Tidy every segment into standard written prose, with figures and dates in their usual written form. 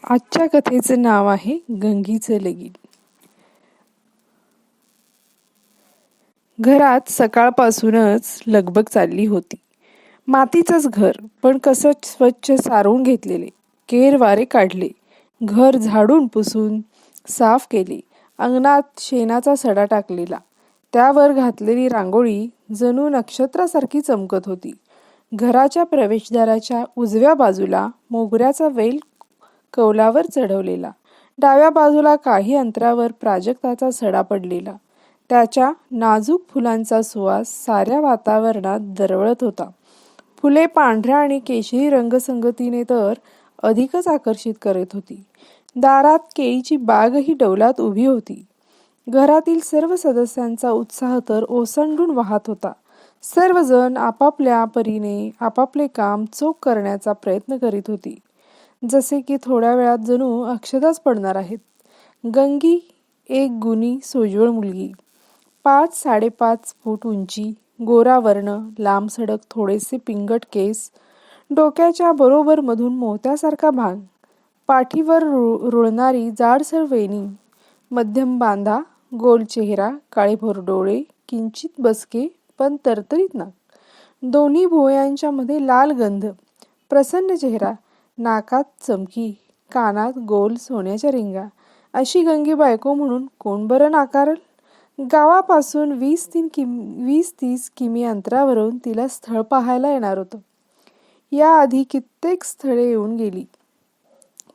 आजच्या कथेचं नाव आहे गंगीचं लगीन. घरात सकाळपासूनच लगबग चालली होती. मातीचंच घर, पण कसं स्वच्छ सारवून घेतलेले. केर वारे काढले, घर झाडून पुसून साफ केले. अंगणात शेणाचा सडा टाकलेला, त्यावर घातलेली रांगोळी जणू नक्षत्रासारखी चमकत होती. घराच्या प्रवेशद्वाराच्या उजव्या बाजूला मोगऱ्याचा वेल कौलावर चढवलेला, डाव्या बाजूला काही अंतरावर प्राजक्ताचा सडा पडलेला. त्याच्या नाजूक फुलांचा सुवास साऱ्या वातावरणात दरवळत होता. फुले पांढऱ्या आणि केशरी रंगसंगतीने तर अधिकच आकर्षित करत होती. दारात केळीची बागही डौलात उभी होती. घरातील सर्व सदस्यांचा उत्साह तर ओसंडून वाहत होता. सर्वजण आपापल्या परीने आपापले काम चोख करण्याचा प्रयत्न करीत होती, जसे की थोड्या वेळात जणू अक्षताच पडणार आहेत. गंगी एक गुणी सोज्वळ मुलगी, 5-5.5 फूट उंची, गोरा वर्ण, लांब सडक थोडेसे पिंगट केस, डोक्याच्या बरोबर मधून मोत्यासारखा भांग, पाठीवर रुळणारी जाडसर वेणी, मध्यम बांधा, गोल चेहरा, काळेभोर डोळे, किंचित बसके पण तरतरीत नाक, दोन्ही भुवयांच्या मध्ये लाल गंध, प्रसन्न चेहरा, नाकात चमकी, कानात गोल सोन्याच्या रिंगा. अशी गंगी बायको म्हणून कोण बरं नाकारल? गावापासून 20-30 किमी अंतरावरून तिला स्थळ पाहायला येणार होतं. याआधी कित्येक स्थळे येऊन गेली,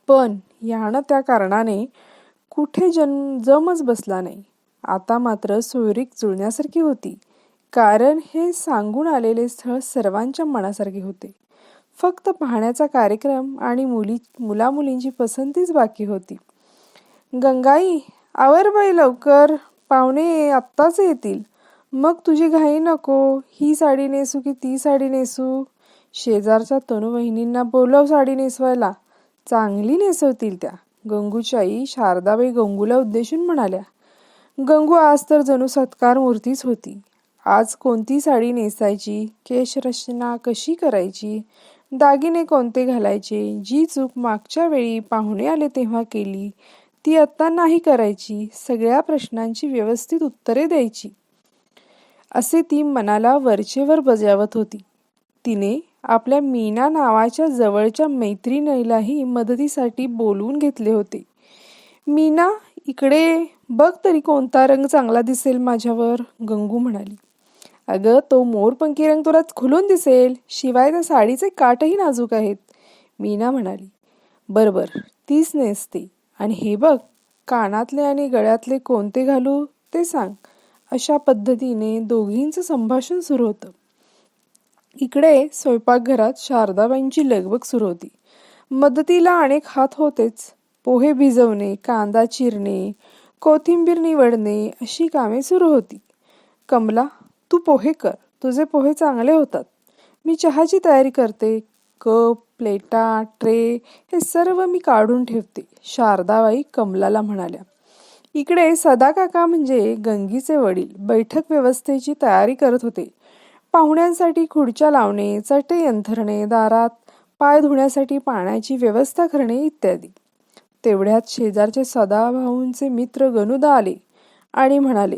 पण यानं त्या कारणाने कुठे जमच बसला नाही. आता मात्र सोयरीक जुळण्यासारखी होती, कारण हे सांगून आलेले स्थळ सर्वांच्या मनासारखे होते. फक्त पाहण्याचा कार्यक्रम आणि मुलामुलींची पसंतीच बाकी होती. गंगाई, आवर बाई लवकर, पाहुणे आत्ताच येतील. मग तुझी घाई नको. ही साडी नेसू की ती साडी नेसू? शेजारच्या तनू वहिनींना बोलव साडी नेसवायला, चांगली नेसवतील त्या, गंगूची आई शारदाबाई गंगूला उद्देशून म्हणाल्या. गंगू आज तर जणू सत्कार मूर्तीच होती. आज कोणती साडी नेसायची, केशरचना कशी करायची, दागिने कोणते घालायचे, जी चूक मागच्या वेळी पाहुणे आले तेव्हा केली ती आता नाही करायची, सगळ्या प्रश्नांची व्यवस्थित उत्तरे द्यायची, असे ती मनाला वरचेवर बजावत होती. तिने आपल्या मीना नावाच्या जवळच्या मैत्रिणीलाही मदतीसाठी बोलवून घेतले होते. मीना, इकडे बघ तरी कोणता रंग चांगला दिसेल माझ्यावर, गंगू म्हणाली. अगं, तो मोरपंखी रंग तुला खुलून दिसेल, शिवाय त्या साडीचे काठही नाजूक आहेत, मीना म्हणाली. बरोबर, तीच नेसते. आणि हे बघ, कानातले आणि गळ्यातले कोणते घालू ते सांग. अशा पद्धतीने दोघींचं संभाषण सुरू होतं. इकडे स्वयंपाकघरात शारदाबाईंची लगबग सुरू होती. मदतीला अनेक हात होतेच. पोहे भिजवणे, कांदा चिरणे, कोथिंबीर निवडणे अशी कामे सुरू होती. कमला, तू पोहे कर, तुझे पोहे चांगले होतात. मी चहाची तयारी करते. कप, प्लेटा, ट्रे हे सर्व मी काढून ठेवते, शारदाबाई कमलाला म्हणाल्या. इकडे सदाकाका म्हणजे गंगीचे वडील बैठक व्यवस्थेची तयारी करत होते. पाहुण्यांसाठी खुर्च्या लावणे, चटई अंथरणे, दारात पाय धुण्यासाठी पाण्याची व्यवस्था करणे इत्यादी. तेवढ्यात शेजारचे सदाभाऊंचे मित्र गणुदा आले आणि म्हणाले,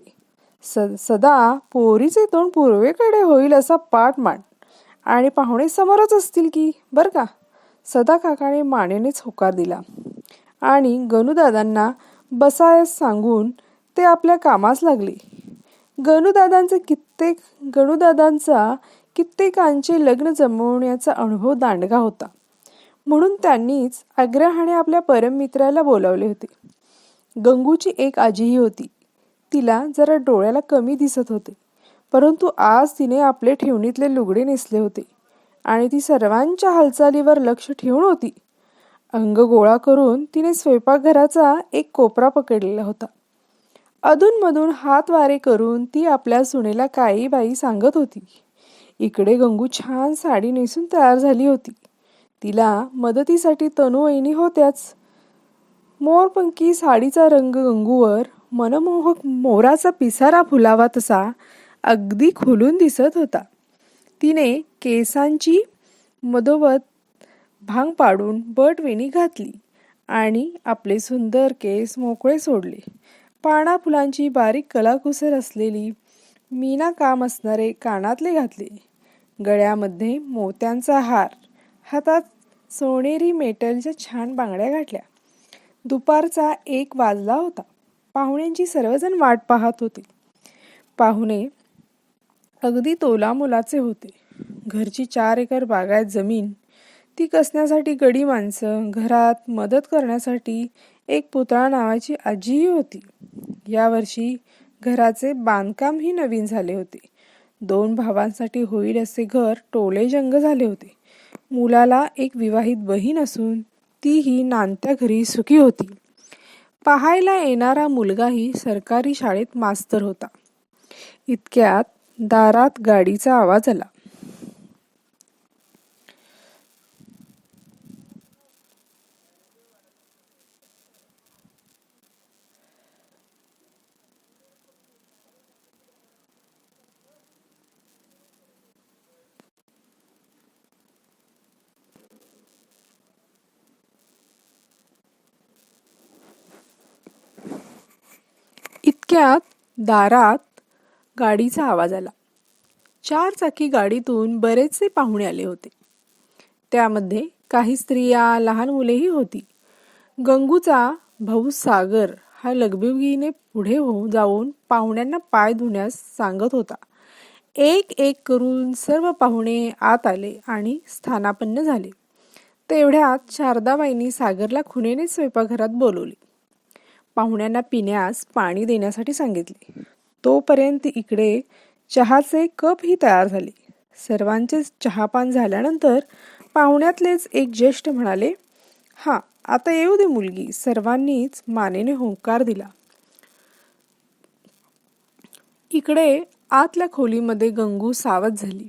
सदा, पोरीचे तोंड पूर्वेकडे होईल असा पाठ मांड, आणि पाहुणे समोरच असतील की बर का. सदा काकाने मानेनेच होकार दिला आणि गणूदादांना बसायस सांगून ते आपल्या कामास लागले. गणूदादांचा कित्येकांचे लग्न जमवण्याचा अनुभव दांडगा होता, म्हणून त्यांनीच आग्रहाने आपल्या परममित्राला बोलावले होते. गंगूची एक आजीही होती. तिला जरा डोळ्याला कमी दिसत होते, परंतु आज तिने आपले ठेवणीतले लुगडे नेसले होते आणि ती सर्वांच्या हालचालीवर लक्ष ठेवून होती. अंग गोळा करून तिने स्वयंपाकघराचा एक कोपरा पकडलेला होता. अधूनमधून हात वारे करून ती आपल्या सुनेला काही बाई सांगत होती. इकडे गंगू छान साडी नेसून तयार झाली होती. तिला मदतीसाठी तनू वहिनी होत्याच. मोरपंखी साडीचा रंग गंगूवर मनमोहक मोराचा पिसारा फुलावा तसा अगदी खुलून दिसत होता. तिने केसांची मधोमध भांग पाडून बटवेणी घातली आणि आपले सुंदर केस मोकळे सोडले. पाना फुलांची बारीक कलाकुसर असलेली मीना काम असणारे कानातले घातले. गळ्यामध्ये मोत्यांचा हार, हातात सोनेरी मेटलच्या छान बांगड्या घातल्या. दुपारचा 1 वाजला होता. पाहुण्यांची सर्वजण वाट पाहत होते. पाहुणे अगदी तोलामोलाचे होते. घरची 4 एकर बागायत जमीन, ती कसण्यासाठी गडी माणसं, घरात मदत करण्यासाठी एक पुतळा नावाची आजीही होती. यावर्षी घराचे बांधकामही नवीन झाले होते. 2 भावांसाठी होईल असे घर टोलेजंग झाले होते. मुलाला एक विवाहित बहीण असून तीही नांदत्या घरी सुखी होती. पाहायला येणारा मुलगाही सरकारी शाळेत मास्तर होता. इतक्यात दारात गाडीचा आवाज आला. इतक्यात दारात गाडीचा आवाज आला. 4 चाकी गाडीतून बरेचसे पाहुणे आले होते. त्यामध्ये काही स्त्रिया, लहान मुलेही होती. गंगूचा भाऊ सागर हा लगबगीने पुढे जाऊन पाहुण्यांना पाय धुण्यास सांगत होता. एक एक करून सर्व पाहुणे आत आले आणि स्थानापन्न झाले. तेवढ्यात शारदाबाईंनी सागरला खुणेने स्वयंपाकघरात बोलवले. पाहुण्यांना पिण्यास पाणी देण्यासाठी सांगितले. तोपर्यंत इकडे चहाचे कपही तयार झाले. सर्वांचे चहापान झाल्यानंतर पाहुण्यातलेच एक ज्येष्ठ म्हणाले, "हा, आता येऊ दे मुलगी." सर्वांनीच मानेने होकार दिला. इकडे आतल्या खोलीमध्ये गंगू सावध झाली.